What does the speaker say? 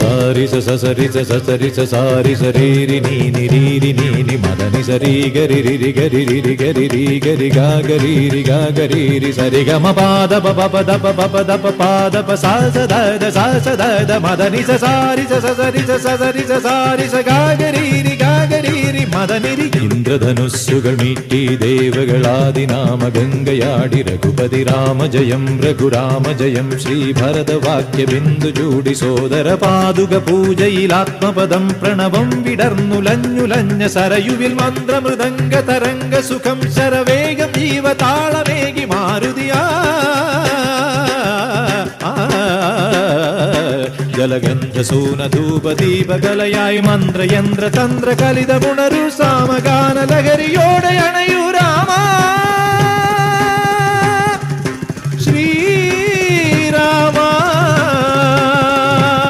സാരി സസരി സസരി സാരി സരീരി നീനി രീരി നീനി മദനി സരി ഗരി രി ഗരി രി ഗരി രി ഗരി ഗാ ഗരി രി ഗാ ഗരി രി സരി ഗമ പാദ പ പദ പദ പാദ പ സാ സദ മദനി സാരി സസരി സസരി സാരി സ ഗാ ഗരി രി മദനി രി. ഇന്ദ്രധനുസ്സുകൾ മീട്ടി ദേവകളാദിനാമ ഗംഗയാടി രഘുപതി രാമ ജയം രഘുരാമ ജയം ശ്രീഭരതവാക്യ ബിന്ദു ചൂടി സോദര പാതുക പൂജയിൽ ആത്മപദം പ്രണവം വിടർന്നുലഞ്ഞുലഞ്ഞ സരയുവിൽ മന്ത്രമൃദംഗ തരംഗ സുഖം ശരവേഗം ജീവതാളമേകി മാരുതിയാ ജലഗന്ധസൂനധൂപദീപകലയായി മന്ത്രയന്ത്ര തന്ത്ര കലിതമുണരു സാമഗാന ലഹരിയോടെ അണയൂ രാമ ശ്രീ